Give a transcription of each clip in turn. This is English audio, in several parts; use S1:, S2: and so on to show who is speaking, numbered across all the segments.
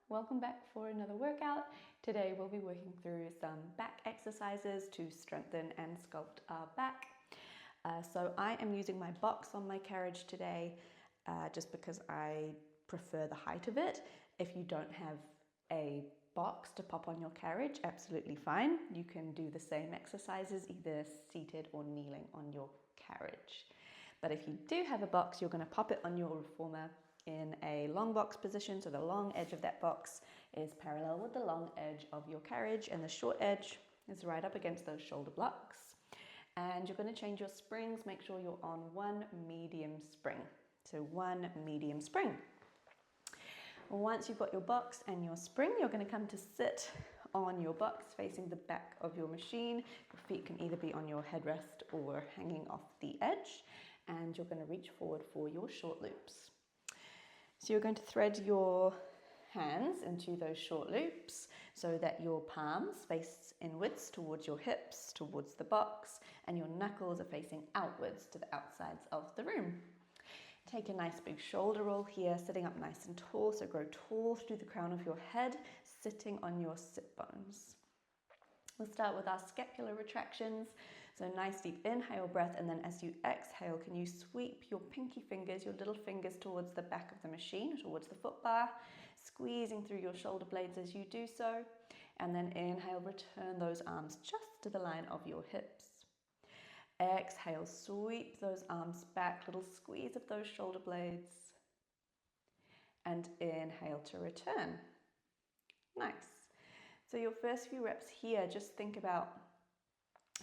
S1: welcome back for another workout. Today we'll be working through some back exercises to strengthen and sculpt our back. So I am using my box on my carriage today just because I prefer the height of it. If you don't have a box to pop on your carriage, absolutely fine. You can do the same exercises either seated or kneeling on your carriage. But if you do have a box, you're going to pop it on your reformer in a long box position, so the long edge of that box is parallel with the long edge of your carriage and the short edge is right up against those shoulder blocks. And you're going to change your springs, make sure you're on one medium spring. So one medium spring. Once you've got your box and your spring, you're going to come to sit on your box facing the back of your machine. Your feet can either be on your headrest or hanging off the edge, and you're going to reach forward for your short loops. So you're going to thread your hands into those short loops so that your palms face inwards towards your hips, towards the box, and your knuckles are facing outwards to the outsides of the room. Take a nice big shoulder roll here, sitting up nice and tall, so grow tall through the crown of your head, sitting on your sit bones. We'll start with our scapular retractions. So nice deep inhale breath, and then as you exhale, can you sweep your pinky fingers, your little fingers towards the back of the machine, towards the foot bar, squeezing through your shoulder blades as you do so. And then inhale, return those arms just to the line of your hips. Exhale, sweep those arms back, little squeeze of those shoulder blades. And inhale to return. Nice. So your first few reps here, just think about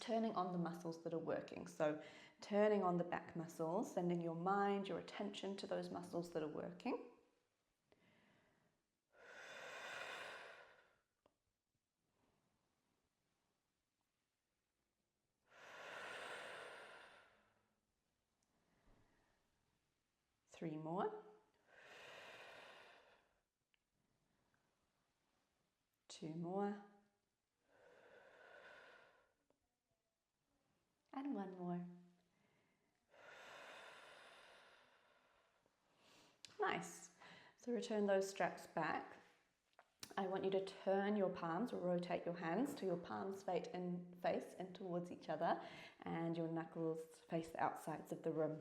S1: turning on the muscles that are working. So turning on the back muscles, sending your mind, your attention to those muscles that are working. Three more. Two more. And one more. Nice. So return those straps back. I want you to turn your palms or rotate your hands till your palms face in towards each other and your knuckles face the outsides of the room.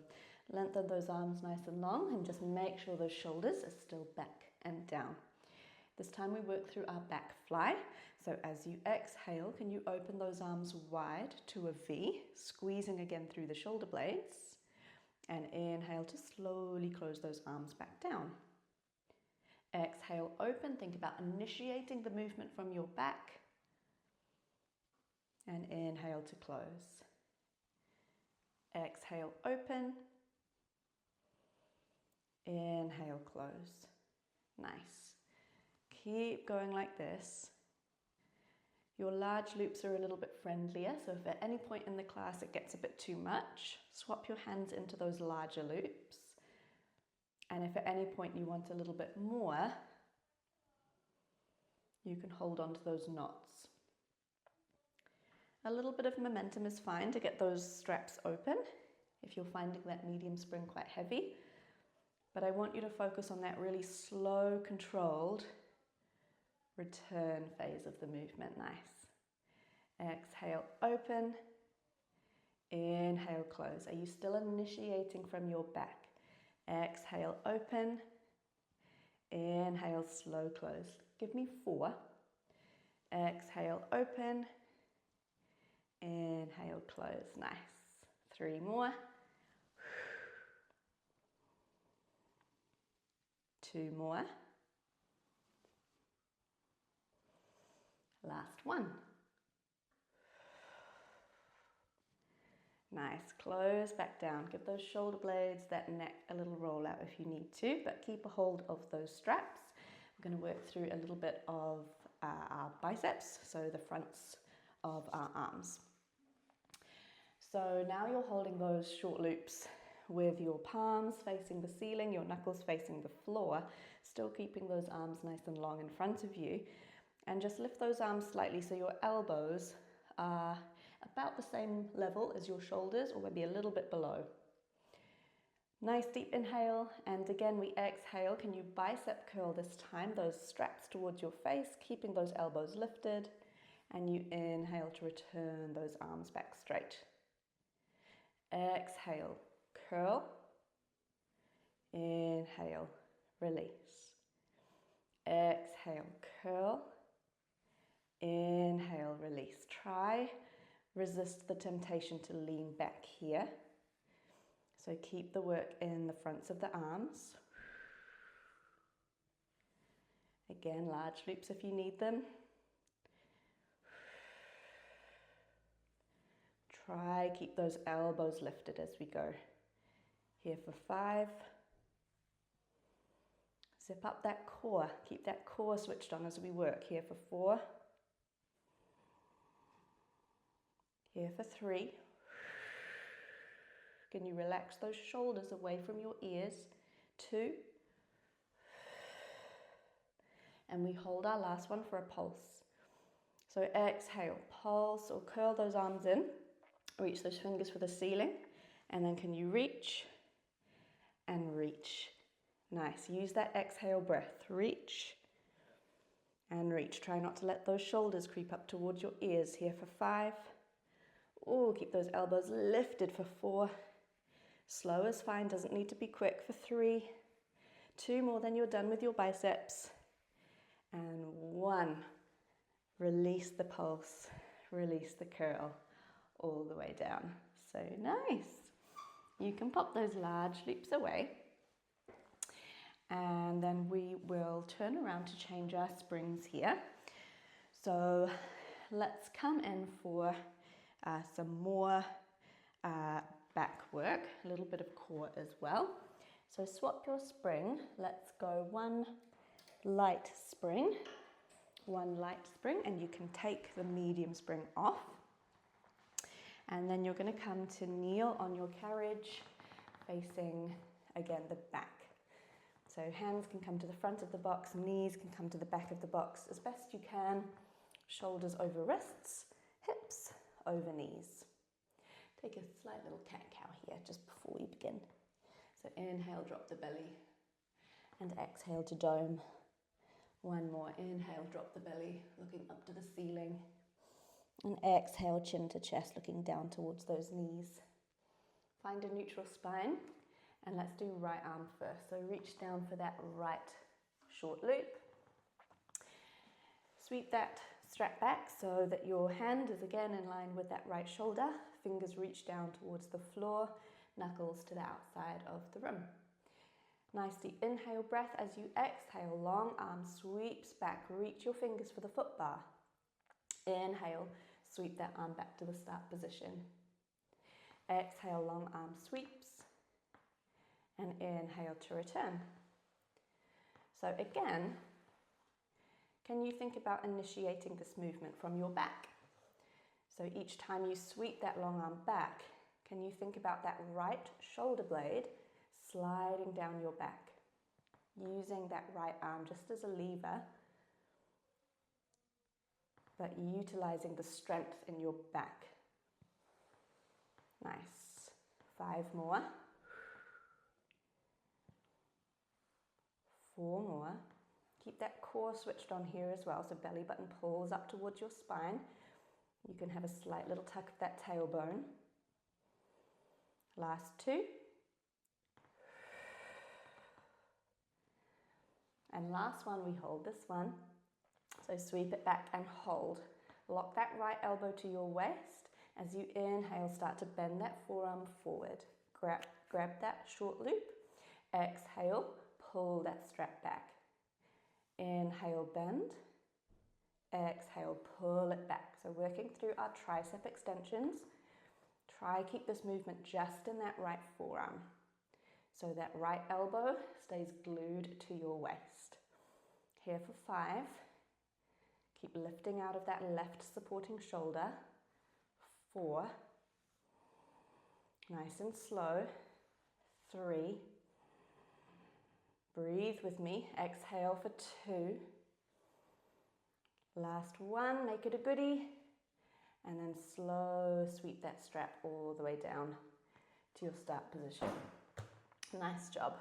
S1: Lengthen those arms nice and long and just make sure those shoulders are still back and down. This time we work through our back fly. So as you exhale, can you open those arms wide to a V, squeezing again through the shoulder blades, and inhale to slowly close those arms back down. Exhale, open, think about initiating the movement from your back, and inhale to close. Exhale, open, inhale, close. Nice. Keep going like this. Your large loops are a little bit friendlier, so if at any point in the class it gets a bit too much, swap your hands into those larger loops. And if at any point you want a little bit more, you can hold on to those knots. A little bit of momentum is fine to get those straps open if you're finding that medium spring quite heavy. But I want you to focus on that really slow, controlled return phase of the movement. Nice. Exhale, open. Inhale, close. Are you still initiating from your back? Exhale, open. Inhale, slow close. Give me 4. Exhale, open. Inhale, close. Nice. 3 more. 2 more. Last one. Nice, close back down. Give those shoulder blades, that neck a little roll out if you need to, but keep a hold of those straps. We're going to work through a little bit of our biceps, so the fronts of our arms. So now you're holding those short loops with your palms facing the ceiling, your knuckles facing the floor, still keeping those arms nice and long in front of you. And just lift those arms slightly so your elbows are about the same level as your shoulders, or maybe a little bit below. Nice deep inhale, and again we exhale. Can you bicep curl this time? Those straps towards your face, keeping those elbows lifted, and you inhale to return those arms back straight. Exhale, curl. Inhale, release. Exhale, curl. Inhale, release. Try, resist the temptation to lean back here. So keep the work in the fronts of the arms. Again, large loops if you need them. Try, keep those elbows lifted as we go. Here for 5. Zip up that core. Keep that core switched on as we work. Here for 4. Here for 3. Can you relax those shoulders away from your ears? 2. And we hold our last one for a pulse. So exhale, pulse or curl those arms in. Reach those fingers for the ceiling. And then can you reach and reach? Nice. Use that exhale breath. Reach and reach. Try not to let those shoulders creep up towards your ears. Here for 5. Oh, keep those elbows lifted for 4. Slow is fine, doesn't need to be quick for 3. 2 more, then you're done with your biceps. And 1. Release the pulse, release the curl all the way down. So nice. You can pop those large loops away. And then we will turn around to change our springs here. So let's come in for some more back work, a little bit of core as well. So swap your spring. Let's go 1 light spring, and you can take the medium spring off. And then you're going to come to kneel on your carriage, facing, again, the back. So hands can come to the front of the box, knees can come to the back of the box as best you can. Shoulders over wrists, hips over knees. Take a slight little cat-cow here just before we begin. So inhale, drop the belly, and exhale to dome. 1 more, inhale, drop the belly, looking up to the ceiling. And exhale, chin to chest, looking down towards those knees. Find a neutral spine, and let's do right arm first. So reach down for that right short loop. Sweep that strap back so that your hand is again in line with that right shoulder. Fingers reach down towards the floor, knuckles to the outside of the room. Nice deep inhale breath. As you exhale, long arm sweeps back. Reach your fingers for the foot bar. Inhale, sweep that arm back to the start position. Exhale, long arm sweeps. And inhale to return. So again, can you think about initiating this movement from your back? So each time you sweep that long arm back, can you think about that right shoulder blade sliding down your back, using that right arm just as a lever, but utilizing the strength in your back. Nice. 5 more. 4 more. Keep that core switched on here as well, so belly button pulls up towards your spine. You can have a slight little tuck of that tailbone. Last 2. And last one, we hold this one. So sweep it back and hold. Lock that right elbow to your waist. As you inhale, start to bend that forearm forward. Grab that short loop. Exhale, pull that strap back. Inhale, bend. Exhale, pull it back. So working through our tricep extensions. Try keep this movement just in that right forearm. So that right elbow stays glued to your waist. Here for 5. Keep lifting out of that left supporting shoulder. 4. Nice and slow. 3. Breathe with me. Exhale for 2. Last 1. Make it a goodie. And then slow sweep that strap all the way down to your start position. Nice job.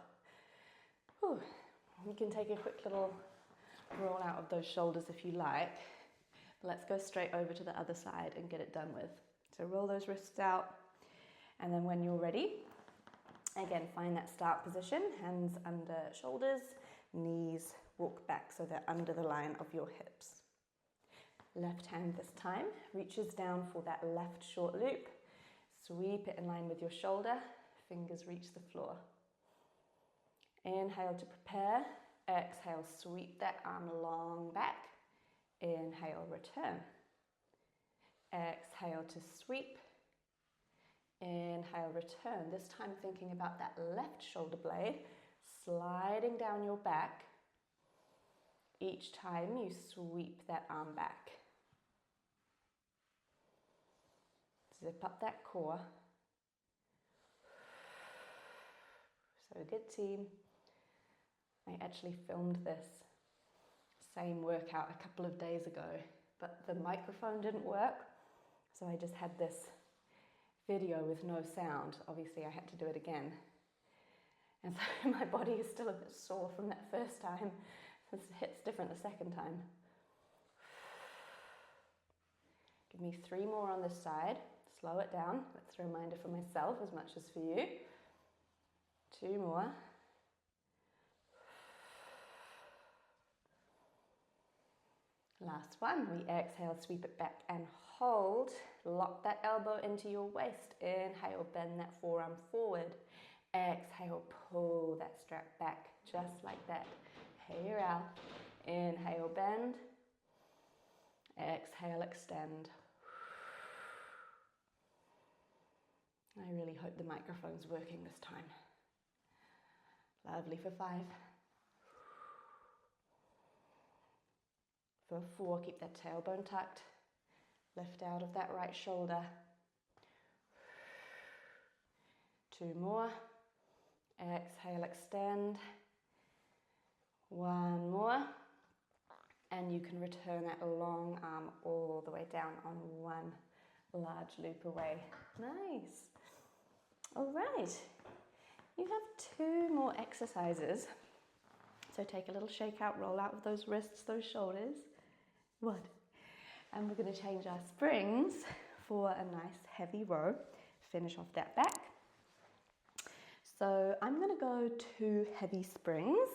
S1: Whew. You can take a quick little roll out of those shoulders if you like. But let's go straight over to the other side and get it done with. So roll those wrists out, and then when you're ready, again, find that start position, hands under shoulders, knees walk back so they're under the line of your hips. Left hand this time reaches down for that left short loop. Sweep it in line with your shoulder, fingers reach the floor. Inhale to prepare, exhale, sweep that arm long back. Inhale, return. Exhale to sweep. Inhale, return. This time thinking about that left shoulder blade sliding down your back each time you sweep that arm back. Zip up that core. So good, team. I actually filmed this same workout a couple of days ago, but the microphone didn't work, so I just had this video with no sound. Obviously I had to do it again, and so my body is still a bit sore from that first time. It hits different the second time. Give me 3 more on this side. Slow it down. That's a reminder for myself as much as for you. 2 more. Last one. We exhale, sweep it back and hold. Lock that elbow into your waist. Inhale, bend that forearm forward. Exhale, pull that strap back just like that. Here out. Inhale, bend. Exhale, extend. I really hope the microphone's working this time. Lovely for 5. For 4, keep that tailbone tucked. Lift out of that right shoulder. 2 more. Exhale, extend. 1 more. And you can return that long arm all the way down on one large loop away. Nice. All right. You have 2 more exercises. So take a little shake out, roll out with those wrists, those shoulders. What? And we're going to change our springs for a nice heavy row. Finish off that back. So I'm going to go 2 heavy springs.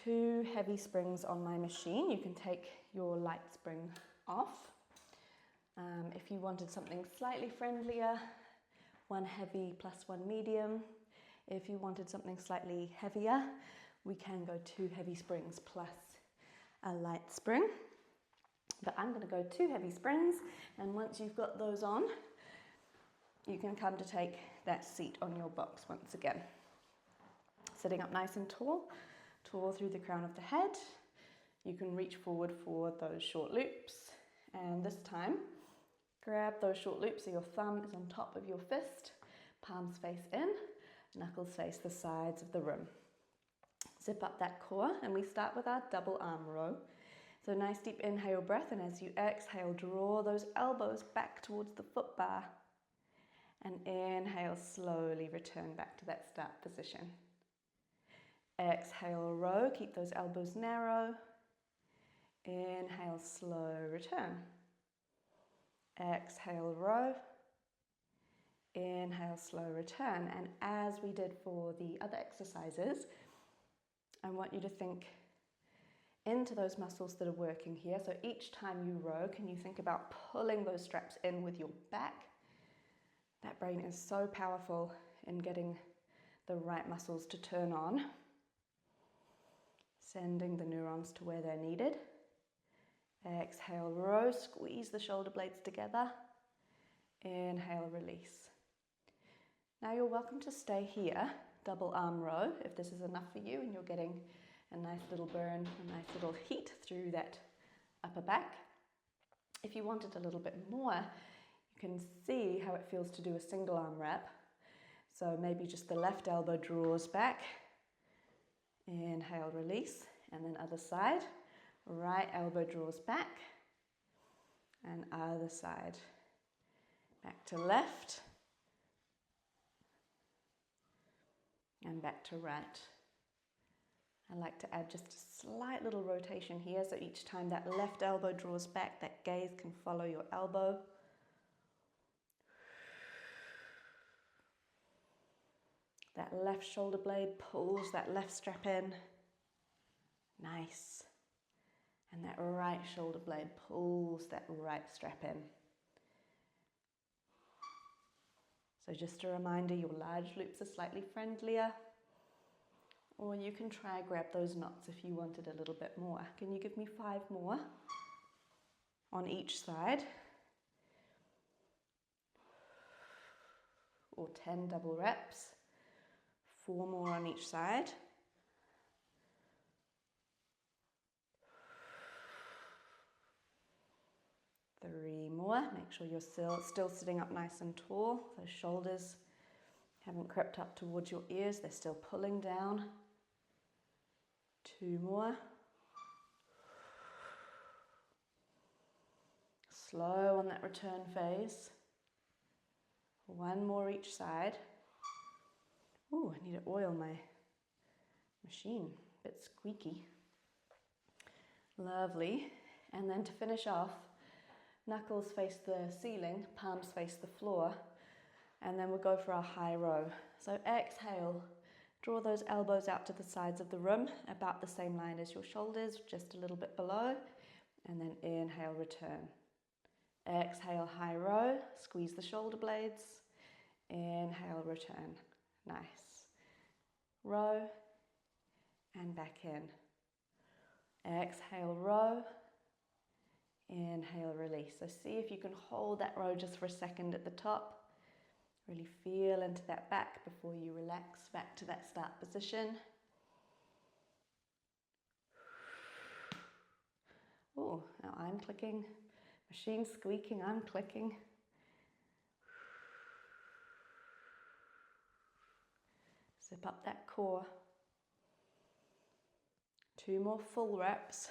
S1: 2 heavy springs on my machine. You can take your light spring off. If you wanted something slightly friendlier, 1 heavy plus 1 medium. If you wanted something slightly heavier, we can go 2 heavy springs plus a light spring. But I'm going to go 2 heavy springs, and once you've got those on, you can come to take that seat on your box once again. Sitting up nice and tall through the crown of the head. You can reach forward for those short loops, and this time grab those short loops so your thumb is on top of your fist, palms face in, knuckles face the sides of the room. Zip up that core, and we start with our double arm row. So nice deep inhale breath, and as you exhale, draw those elbows back towards the foot bar. And inhale, slowly return back to that start position. Exhale, row, keep those elbows narrow. Inhale, slow return. Exhale, row. Inhale, slow return. And as we did for the other exercises, I want you to think into those muscles that are working here. So each time you row, can you think about pulling those straps in with your back? That brain is so powerful in getting the right muscles to turn on, sending the neurons to where they're needed. Exhale, row, squeeze the shoulder blades together. Inhale, release. Now you're welcome to stay here, double arm row, if this is enough for you and you're getting a nice little burn, a nice little heat through that upper back. If you wanted a little bit more, you can see how it feels to do a single arm wrap. So maybe just the left elbow draws back. Inhale, release, and then other side. Right elbow draws back, and other side. Back to left. and back to right. I like to add just a slight little rotation here, so each time that left elbow draws back, that gaze can follow your elbow. That left shoulder blade pulls that left strap in. Nice. And that right shoulder blade pulls that right strap in. So just a reminder, your large loops are slightly friendlier, or you can try grab those knots if you wanted a little bit more. Can you give me 5 more on each side? Or 10 double reps. 4 more on each side. Three more. Make sure you're still sitting up nice and tall. Those shoulders haven't crept up towards your ears. They're still pulling down. 2 more. Slow on that return phase. 1 more each side. Ooh, I need to oil my machine. A bit squeaky. Lovely. And then to finish off, knuckles face the ceiling, palms face the floor, and then we'll go for our high row. So exhale, draw those elbows out to the sides of the room, about the same line as your shoulders, just a little bit below, and then inhale, return. Exhale, high row, squeeze the shoulder blades, inhale, return. Nice. Row, and back in. Exhale, row. Inhale, release. So see if you can hold that row just for a second at the top. Really feel into that back before you relax back to that start position. Oh, now I'm clicking. Machine squeaking, I'm clicking. Zip up that core. 2 more full reps.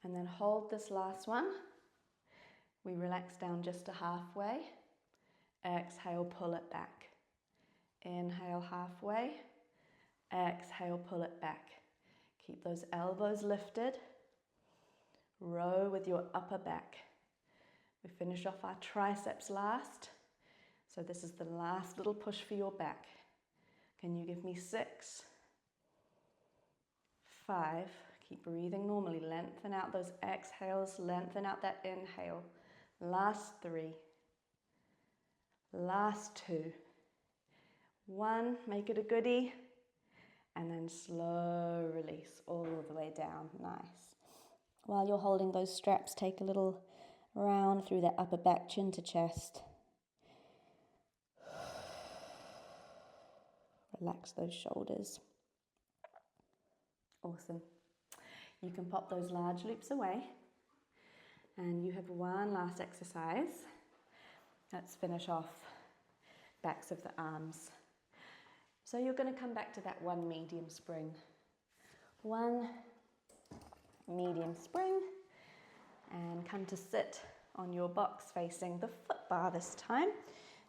S1: And then hold this last one. We relax down just to halfway. Exhale, pull it back. Inhale, halfway. Exhale, pull it back. Keep those elbows lifted. Row with your upper back. We finish off our triceps last. So this is the last little push for your back. Can you give me 6, 5, keep breathing normally, lengthen out those exhales, lengthen out that inhale. Last 3, last 2, 1, make it a goodie, and then slow release all the way down, nice. While you're holding those straps, take a little round through that upper back, chin to chest. Relax those shoulders. Awesome. You can pop those large loops away. And you have one last exercise. Let's finish off backs of the arms. So you're going to come back to that 1 medium spring. 1 medium spring. And come to sit on your box facing the foot bar this time.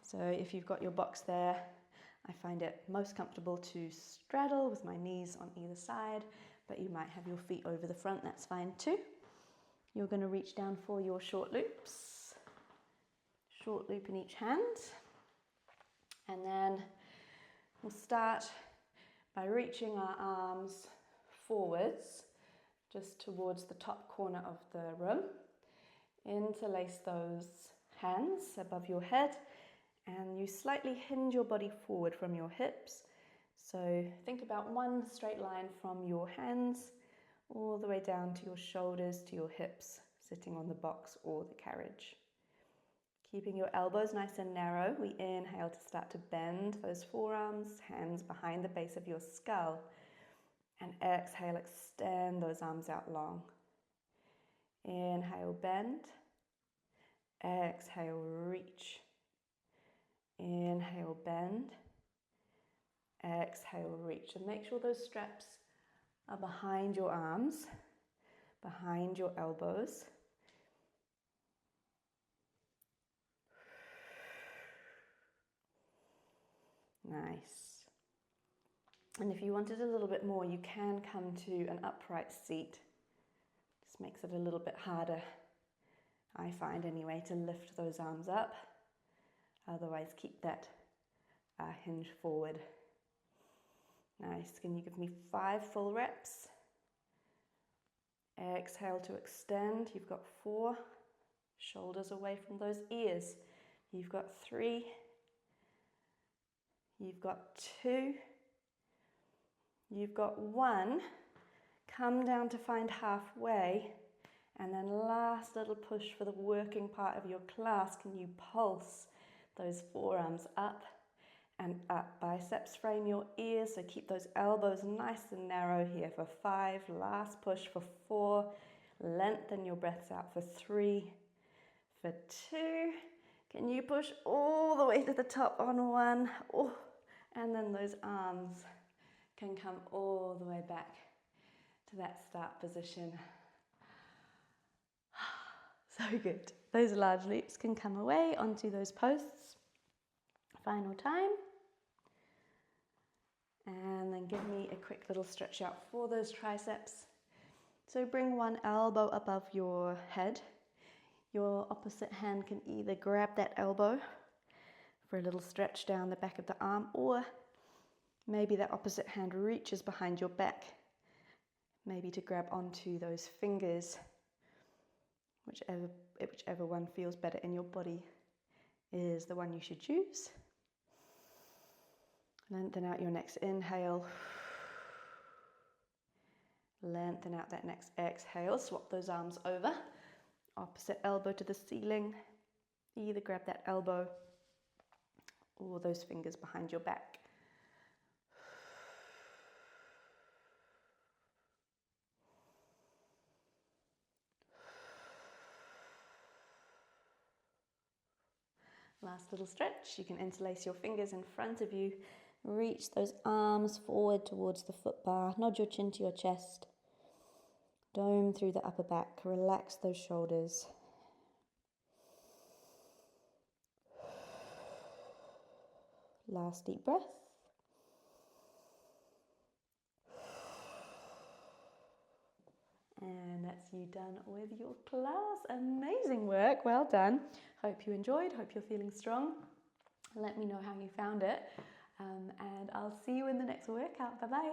S1: So if you've got your box there, I find it most comfortable to straddle with my knees on either side, but you might have your feet over the front, that's fine too. You're going to reach down for your short loops. Short loop in each hand. And then we'll start by reaching our arms forwards, just towards the top corner of the room. Interlace those hands above your head, and you slightly hinge your body forward from your hips. So think about 1 straight line from your hands all the way down to your shoulders, to your hips, sitting on the box or the carriage. Keeping your elbows nice and narrow, we inhale to start to bend those forearms, hands behind the base of your skull, and exhale, extend those arms out long. Inhale, bend. Exhale, reach. Inhale, bend. Exhale, reach. And make sure those straps are behind your arms, behind your elbows. Nice. And if you wanted a little bit more, you can come to an upright seat. Just makes it a little bit harder, I find anyway, to lift those arms up. Otherwise, keep that hinge forward. Nice. Can you give me 5 full reps? Exhale to extend. You've got 4. Shoulders away from those ears. You've got 3. You've got 2. You've got 1. Come down to find halfway. And then last little push for the working part of your class. Can you pulse those forearms up and up? Biceps frame your ears, so keep those elbows nice and narrow here for 5. Last push for 4. Lengthen your breaths out for 3. For 2. Can you push all the way to the top on 1? Oh, and then those arms can come all the way back to that start position. So good. Those large leaps can come away onto those posts. Final time. And then give me a quick little stretch out for those triceps. So bring one elbow above your head. Your opposite hand can either grab that elbow for a little stretch down the back of the arm, or maybe that opposite hand reaches behind your back, maybe to grab onto those fingers. Whichever one feels better in your body is the one you should choose. Lengthen out your next inhale. Lengthen out that next exhale. Swap those arms over. Opposite elbow to the ceiling. Either grab that elbow or those fingers behind your back. Last little stretch. You can interlace your fingers in front of you. Reach those arms forward towards the foot bar. Nod your chin to your chest. Dome through the upper back. Relax those shoulders. Last deep breath. And that's you done with your class. Amazing work. Well done. Hope you enjoyed. Hope you're feeling strong. Let me know how you found it. And I'll see you in the next workout. Bye-bye.